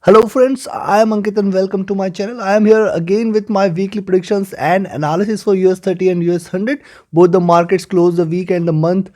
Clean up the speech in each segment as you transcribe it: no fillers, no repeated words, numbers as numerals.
Hello friends, I am Ankit and welcome to my channel. I am here again with my weekly predictions and analysis for US 30 and US 100. Both the markets close the week and the month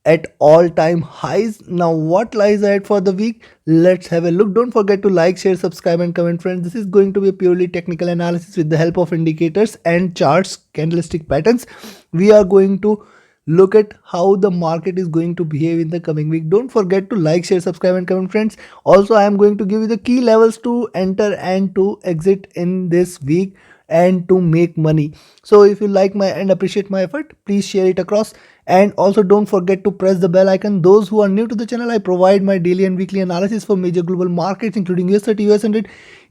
at all-time highs. Now what lies ahead for the week? Let's have a look. Don't forget to like, share, subscribe and comment friends. This is going to be a purely technical analysis with the help of indicators and charts, candlestick patterns. We are going to look at how the market is going to behave in the coming week. Don't forget to like, share, subscribe and comment friends. Also, I am going to give you the key levels to enter and to exit in this week and to make money. So if you like my and appreciate my effort, please share it across, and also don't forget to press the bell icon. Those who are new to the channel, I provide my daily and weekly analysis for major global markets including US 30, US 100,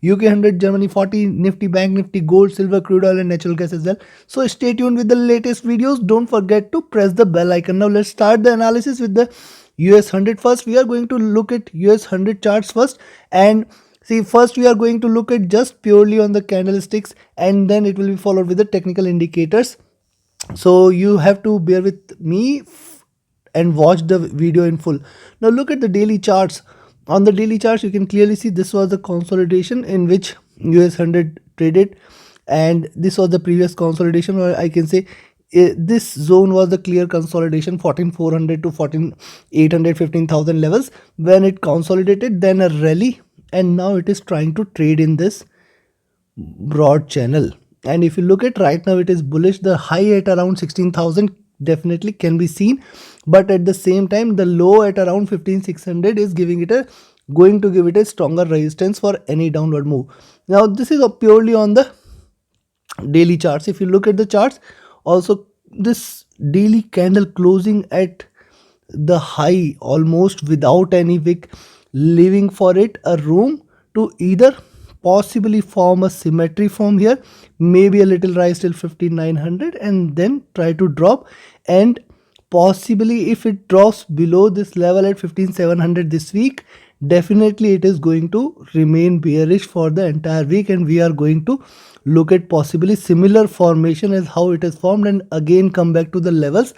UK 100, Germany 40, Nifty, Bank Nifty, gold, silver, crude oil and natural gas as well. So stay tuned with the latest videos. Don't forget to press the bell icon. Now let's start the analysis with the US 100 first. We are going to look at US 100 charts first, and see, first we are going to look at just purely on the candlesticks, and then it will be followed with the technical indicators. So you have to bear with me and watch the video in full. Now look at the daily charts. On the daily charts, you can clearly see this was the consolidation in which US 100 traded, and this was the previous consolidation, or I can say this zone was the clear consolidation 14,400 to 14,800, 15,000 levels. When it consolidated, then a rally, and now it is trying to trade in this broad channel. And if you look at right now, it is bullish. The high at around 16,000 definitely can be seen, but at the same time the low at around 15,600 is going to give it a stronger resistance for any downward move. Now this is purely on the daily charts. If you look at the charts also, this daily candle closing at the high almost without any wick, leaving for it a room to either possibly form a symmetry from here, maybe a little rise till 15,900 and then try to drop, and possibly if it drops below this level at 15,700 this week, definitely it is going to remain bearish for the entire week, and we are going to look at possibly similar formation as how it is formed and again come back to the levels.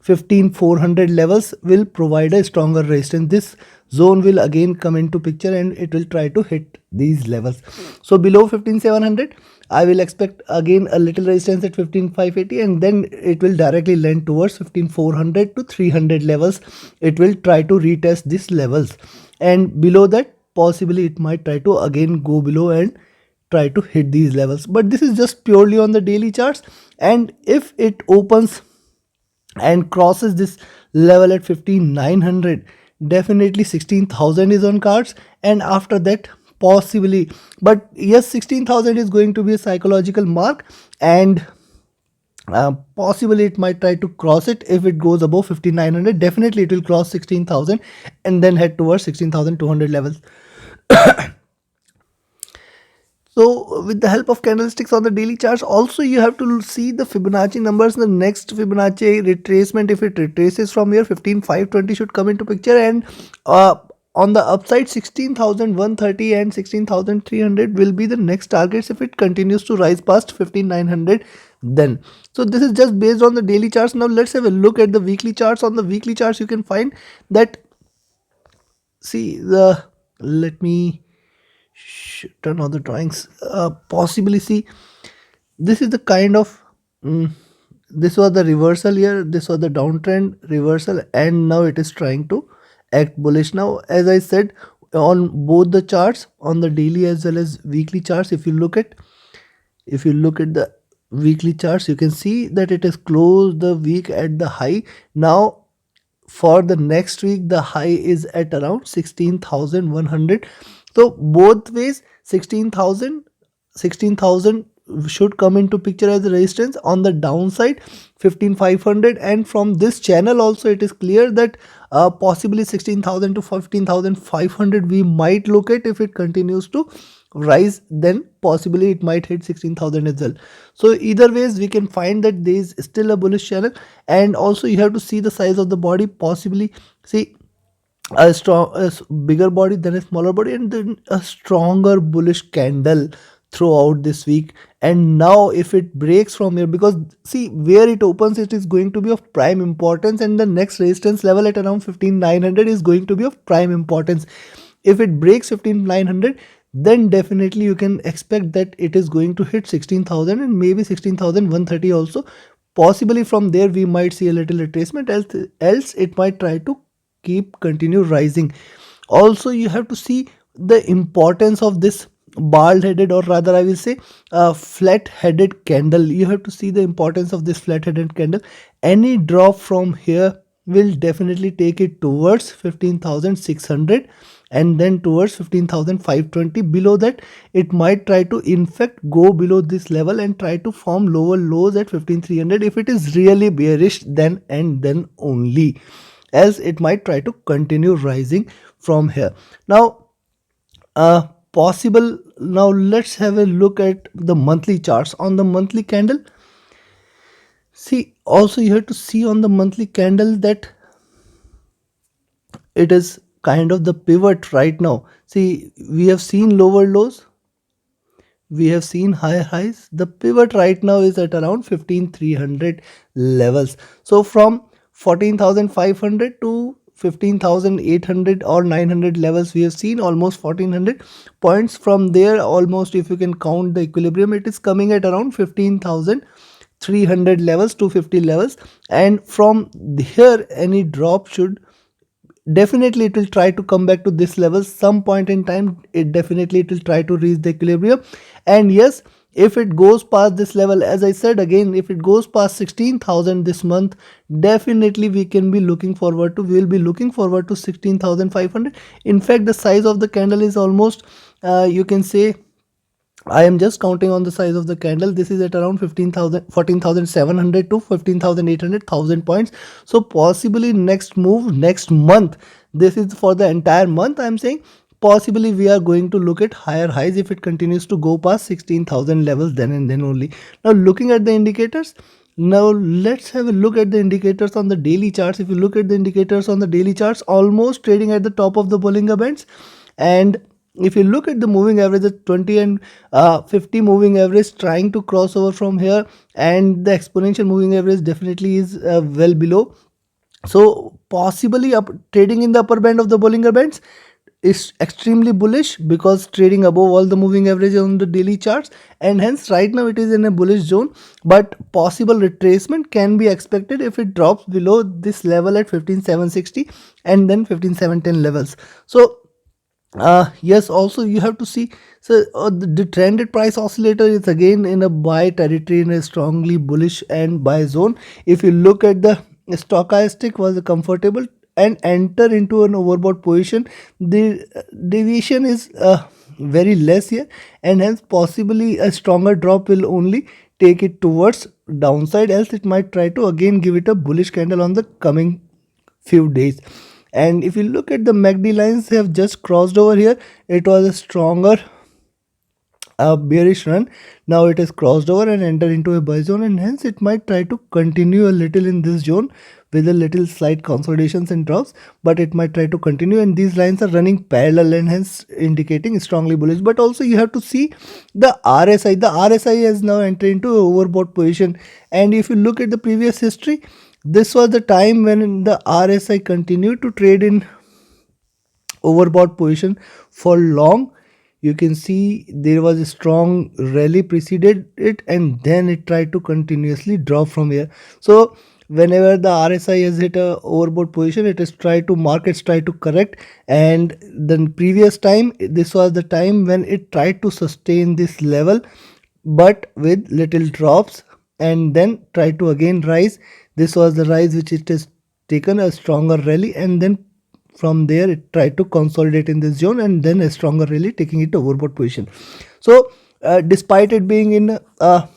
15,400 levels will provide a stronger resistance. This zone will again come into picture and it will try to hit these levels. So below 15,700 I will expect again a little resistance at 15,580, and then it will directly land towards 15,400 to 300 levels. It will try to retest these levels, and below that possibly it might try to again go below and try to hit these levels. But this is just purely on the daily charts, and if it opens and crosses this level at 15,900, definitely 16,000 is on cards, and after that possibly, but yes, 16,000 is going to be a psychological mark, and possibly it might try to cross it. If it goes above 15,900, definitely it will cross 16,000 and then head towards 16,200 levels. So with the help of candlesticks on the daily charts, also you have to see the Fibonacci numbers. The next Fibonacci retracement, if it retraces from here, 15,520 should come into picture, and on the upside 16,130 and 16,300 will be the next targets if it continues to rise past 15,900 then. So this is just based on the daily charts. Now let's have a look at the weekly charts. On the weekly charts you can find that, see the, let me turn on the drawings. Possibly see, this is the kind of this was the reversal here, this was the downtrend reversal, and now it is trying to act bullish. Now as I said, on both the charts, on the daily as well as weekly charts, if you look at the weekly charts, you can see that it has closed the week at the high. Now for the next week the high is at around 16,100. So both ways 16,000 should come into picture as a resistance. On the downside 15,500, and from this channel also it is clear that possibly 16,000 to 15,500 we might look at. If it continues to rise, then possibly it might hit 16,000 as well. So either ways we can find that there is still a bullish channel, and also you have to see the size of the body. Possibly see a bigger body than a smaller body, and then a stronger bullish candle throughout this week. And now if it breaks from here, because see where it opens, it is going to be of prime importance, and the next resistance level at around 15,900 is going to be of prime importance. If it breaks 15900, then definitely you can expect that it is going to hit 16000 and maybe 16130 also. Possibly from there we might see a little retracement, else it might try to continue rising. Also you have to see the importance of this bald headed, or rather I will say flat headed candle. You have to see the importance of this flat headed candle. Any drop from here will definitely take it towards 15600 and then towards 15520. Below that it might try to in fact go below this level and try to form lower lows at 15300 if it is really bearish, then and then only. Else it might try to continue rising from here. Now possible now let's have a look at the monthly charts. On the monthly candle, see, also you have to see on the monthly candle that it is kind of the pivot right now. See, we have seen lower lows, we have seen higher highs. The pivot right now is at around 15300 levels. So from 14500 to 15800 or 900 levels, we have seen almost 1400 points. From there, almost, if you can count the equilibrium, it is coming at around 15300 levels, 250 levels. And from here any drop should definitely, it will try to come back to this level some point in time. It will try to reach the equilibrium. And yes, if it goes past this level, as I said again, if it goes past 16000 this month, definitely we will be looking forward to 16500. In fact, the size of the candle is almost you can say, I am just counting on the size of the candle. This is at around 14,700 to 15,800 points. So possibly next move next month, this is for the entire month I am saying, possibly we are going to look at higher highs if it continues to go past 16,000 levels, then and then only. Now looking at the indicators, now let's have a look at the indicators on the daily charts. If you look at the indicators on the daily charts, almost trading at the top of the Bollinger Bands. And if you look at the moving average, the 20 and 50 moving average trying to cross over from here, and the exponential moving average definitely is well below. So possibly trading in the upper band of the Bollinger Bands is extremely bullish, because trading above all the moving averages on the daily charts, and hence right now it is in a bullish zone. But possible retracement can be expected if it drops below this level at 15760 and then 15710 levels. So yes, also you have to see, so the trended price oscillator is again in a buy territory, in a strongly bullish and buy zone. If you look at the stochastic, was comfortable and enter into an overbought position, the deviation is very less here, and hence possibly a stronger drop will only take it towards downside, else it might try to again give it a bullish candle on the coming few days. And if you look at the MACD lines, they have just crossed over here. It was a stronger bearish run. Now it has crossed over and entered into a buy zone, and hence it might try to continue a little in this zone with a little slight consolidations and drops, but it might try to continue. And these lines are running parallel and hence indicating strongly bullish. But also you have to see the RSI. The RSI has now entered into an overbought position, and if you look at the previous history, this was the time when the RSI continued to trade in overbought position for long. You can see there was a strong rally preceded it, and then it tried to continuously drop from here. So whenever the RSI has hit a overbought position, it is markets try to correct. And the previous time, this was the time when it tried to sustain this level, but with little drops, and then try to again rise. This was the rise which it has taken a stronger rally, and then from there it tried to consolidate in this zone, and then a stronger rally taking it to overbought position. So despite it being in a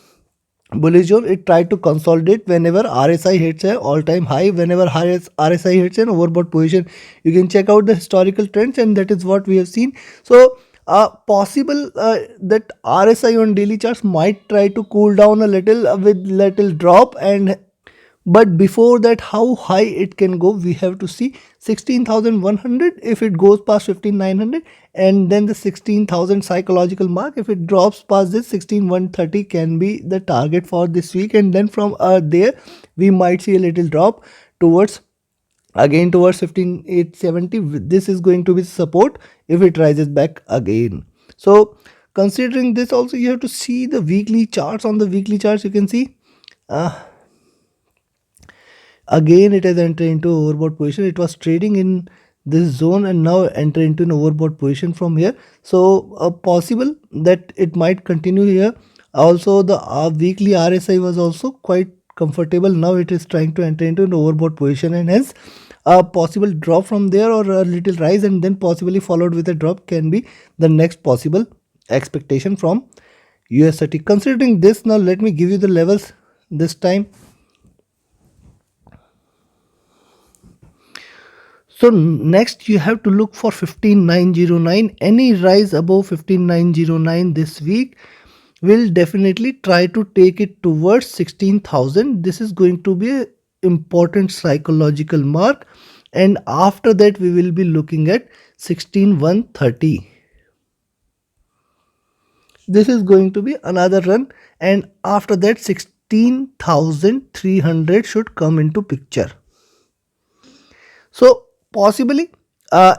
bullish zone, it tried to consolidate whenever RSI hits an all-time high. Whenever RSI hits an overbought position, you can check out the historical trends, and that is what we have seen. So possible that RSI on daily charts might try to cool down a little with little drop, and but before that, how high it can go, we have to see 16,100 if it goes past 15,900, and then the 16,000 psychological mark. If it drops past this, 16,130 can be the target for this week, and then from there we might see a little drop towards again towards 15870. This is going to be support if it rises back again. So considering this also, you have to see the weekly charts. On the weekly charts you can see again it has entered into overbought position. It was trading in this zone and now enter into an overbought position from here. So possible that it might continue here. Also the weekly RSI was also quite comfortable. Now it is trying to enter into an overbought position, and hence a possible drop from there or a little rise and then possibly followed with a drop can be the next possible expectation from US30. Considering this, now let me give you the levels this time. So next you have to look for 15909. Any rise above 15909 this week will definitely try to take it towards 16,000. This is going to be an important psychological mark, and after that we will be looking at 16,130. This is going to be another run, and after that 16,300 should come into picture. So possibly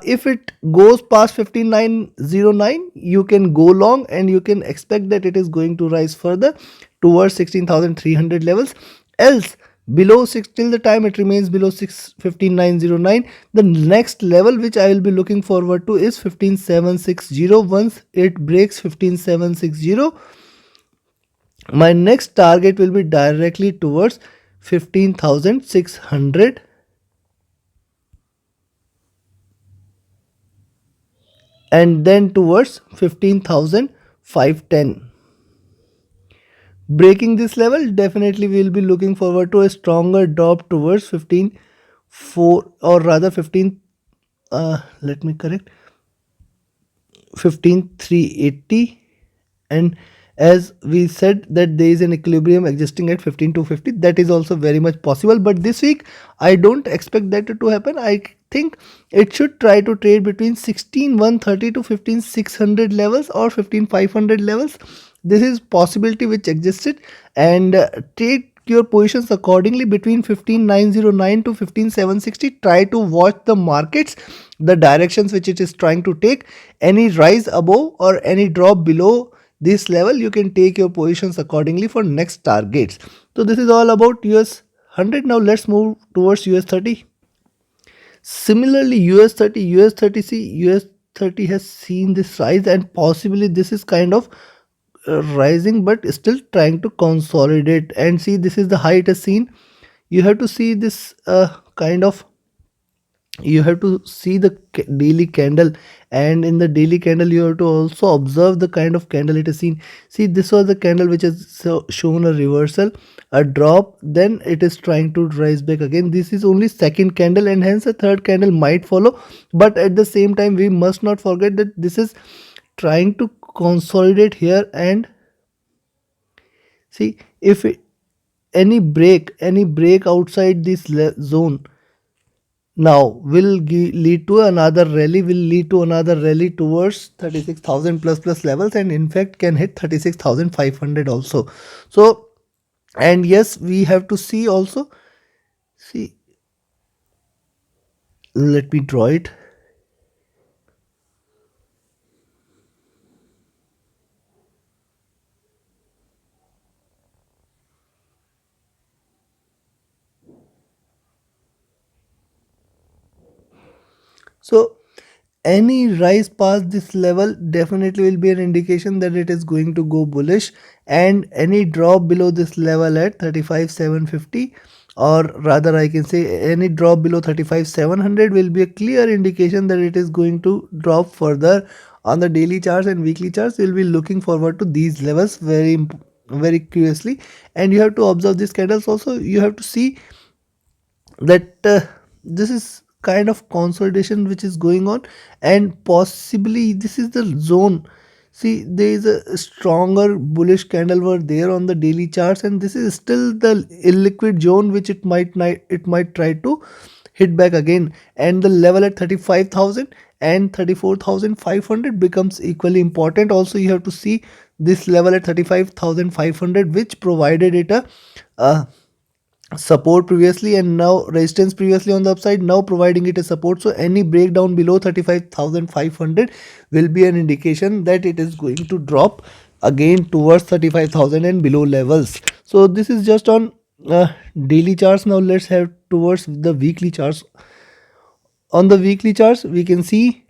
if it goes past 15909, you can go long and you can expect that it is going to rise further towards 16,300 levels. Else below 6, till the time it remains below 15909, the next level which I will be looking forward to is 15760. Once it breaks 15760, my next target will be directly towards 15,600 and then towards 15,510. Breaking this level, definitely we will be looking forward to a stronger drop towards 15,400, or rather 15, let me correct, 15,380. And as we said that there is an equilibrium existing at 15,250, that is also very much possible. But this week I don't expect that to happen. I think it should try to trade between 16,130 to 15,600 levels or 15,500 levels. This is possibility which existed, and take your positions accordingly between 15,909 to 15,760. Try to watch the markets, the directions which it is trying to take. Any rise above or any drop below this level, you can take your positions accordingly for next targets. So this is all about US 100. Now let's move towards US 30. Similarly, US 30, see, US 30 has seen this rise, and possibly this is kind of rising but still trying to consolidate. And see, this is the high it has seen. You have to see this kind of, you have to see the daily candle, and in the daily candle you have to also observe the kind of candle it has seen. See, this was the candle which has shown a reversal, a drop, then it is trying to rise back again. This is only second candle, and hence a third candle might follow. But at the same time we must not forget that this is trying to consolidate here. And see, if any break outside this zone now will lead to another rally, towards 36,000 plus levels, and in fact can hit 36,500 also. So, and yes, we have to see also, see, let me draw it. So any rise past this level definitely will be an indication that it is going to go bullish, and any drop below this level at 35,750, or rather I can say any drop below 35,700 will be a clear indication that it is going to drop further. On the daily charts and weekly charts, you'll be looking forward to these levels very curiously, and you have to observe these candles also. You have to see that this is kind of consolidation which is going on, and possibly this is the zone. See, there is a stronger bullish candle were there on the daily charts, and this is still the illiquid zone which it might try to hit back again. And the level at 35,000 and 34,500 becomes equally important. Also you have to see this level at 35,500, which provided it a support previously and now resistance previously on the upside, now providing it a support. So any breakdown below 35,500 will be an indication that it is going to drop again towards 35,000 and below levels. So this is just on daily charts. Now let's have towards the weekly charts. On the weekly charts we can see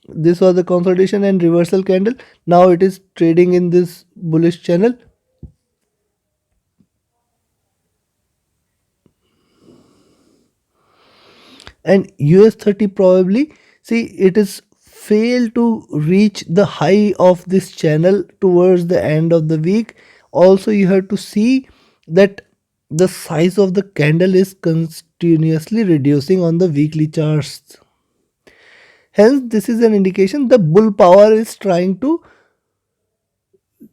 this was the consolidation and reversal candle. Now it is trading in this bullish channel. And US 30 probably, see, it is failed to reach the high of this channel towards the end of the week. Also you have to see that the size of the candle is continuously reducing on the weekly charts. Hence this is an indication the bull power is trying to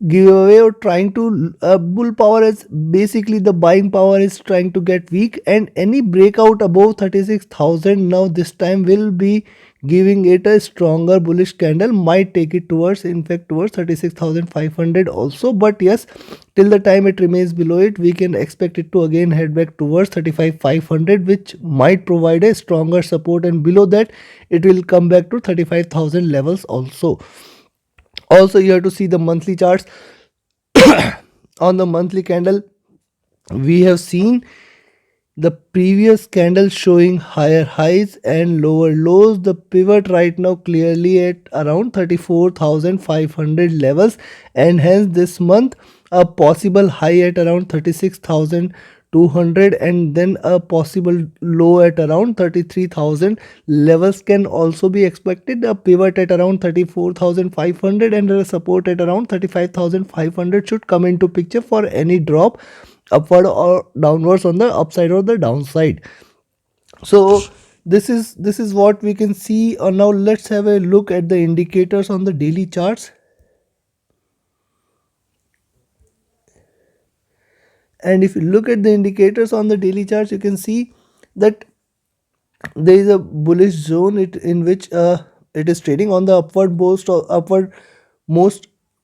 giveaway or trying to bull power is basically the buying power is trying to get weak, and any breakout above 36,000 now this time will be giving it a stronger bullish candle, might take it towards, in fact towards 36,500 also. But yes, till the time it remains below it, we can expect it to again head back towards 35,500, which might provide a stronger support, and below that it will come back to 35,000 levels also. Also you have to see the monthly charts. On the monthly candle we have seen the previous candle showing higher highs and lower lows. The pivot right now clearly at around 34,500 levels, and hence this month a possible high at around 36,200 and then a possible low at around 33,000 levels can also be expected. A pivot at around 34,500 and a support at around 35,500 should come into picture for any drop upward or downwards on the upside or the downside. So this is what we can see. Now let's have a look at the indicators on the daily charts. And if you look at the indicators on the daily charts, you can see that there is a bullish zone in which it is trading on the upward most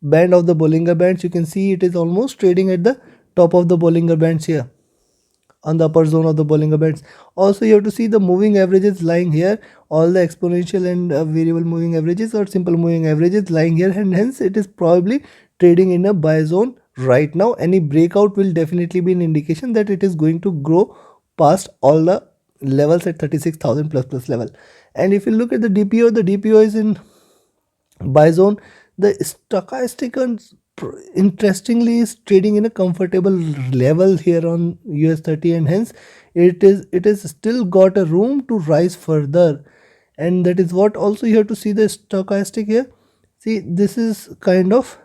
band of the Bollinger Bands. You can see it is almost trading at the top of the Bollinger Bands here, on the upper zone of the Bollinger Bands. Also you have to see the moving averages lying here, all the exponential and variable moving averages or simple moving averages lying here, and hence it is probably trading in a buy zone right now. Any breakout will definitely be an indication that it is going to grow past all the levels at 36,000 plus level. And if you look at the DPO is in buy zone. The stochastic interestingly is trading in a comfortable level here on US 30, and hence it is still got a room to rise further. And that is what also you have to see the stochastic here. See, this is kind of,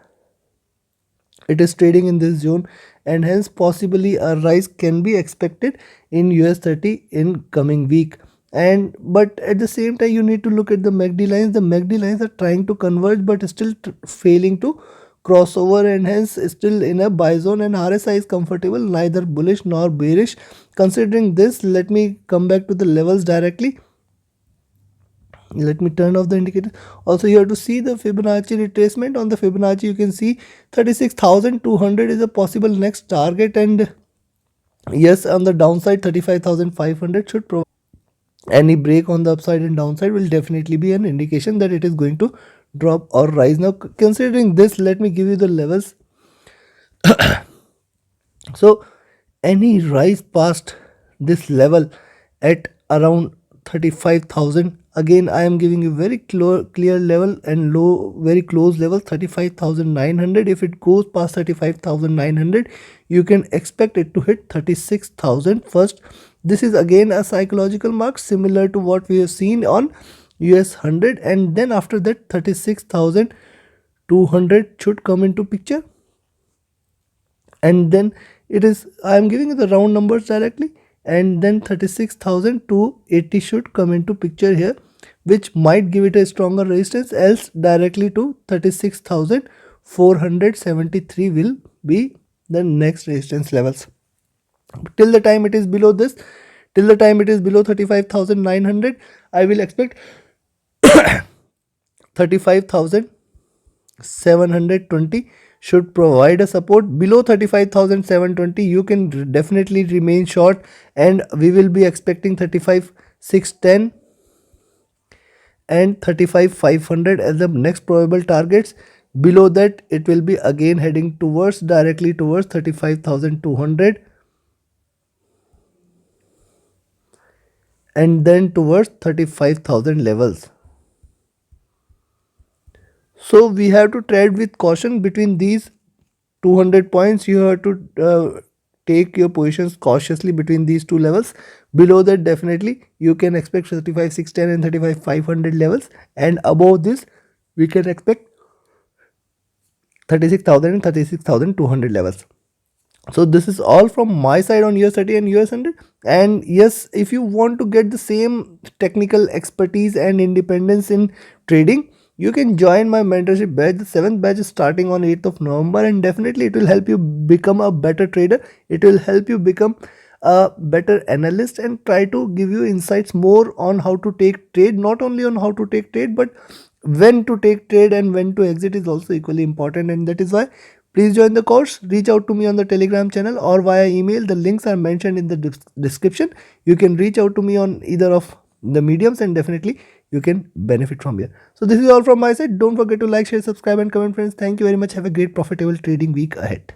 it is trading in this zone, and hence possibly a rise can be expected in US 30 in coming week. And but at the same time you need to look at the MACD lines. The MACD lines are trying to converge but still failing to cross over, and hence still in a buy zone, and RSI is comfortable, neither bullish nor bearish. Considering this, let me come back to the levels directly. Let me turn off the indicator. Also you have to see the Fibonacci retracement. On the Fibonacci you can see 36,200 is a possible next target, and yes, on the downside 35,500 should provide. Any break on the upside and downside will definitely be an indication that it is going to drop or rise. Now considering this, let me give you the levels. So any rise past this level at around 35,000, again I am giving you very clear level and low, very close level 35,900. If it goes past 35,900, you can expect it to hit 36,000 first. This is again a psychological mark similar to what we have seen on US 100, and then after that 36,200 should come into picture. And then it is, I am giving you the round numbers directly, and then 36,280 should come into picture here, which might give it a stronger resistance, else directly to 36,473 will be the next resistance levels. Till the time it is below this, till the time it is below 35,900, I will expect 35,720 should provide a support below 35,720. You can definitely remain short, and we will be expecting 35,610 and 35,500 as the next probable targets. Below that, it will be again heading directly towards 35,200 and then towards 35,000 levels. So we have to trade with caution between these 200 points. You have to take your positions cautiously between these two levels. Below that, definitely you can expect 35,610 and 35,500 levels, and above this we can expect 36,000 and 36,200 levels. So this is all from my side on US30 and US100. And yes, if you want to get the same technical expertise and independence in trading, you can join my mentorship batch. The 7th batch is starting on 8th of November, and definitely it will help you become a better trader. It will help you become a better analyst and try to give you insights more on how to take trade. Not only on how to take trade, but when to take trade and when to exit is also equally important. And that is why please join the course. Reach out to me on the Telegram channel or via email. The links are mentioned in the description. You can reach out to me on either of the mediums, and definitely you can benefit from here. So this is all from my side. Don't forget to like, share, subscribe and comment, friends. Thank you very much. Have a great profitable trading week ahead.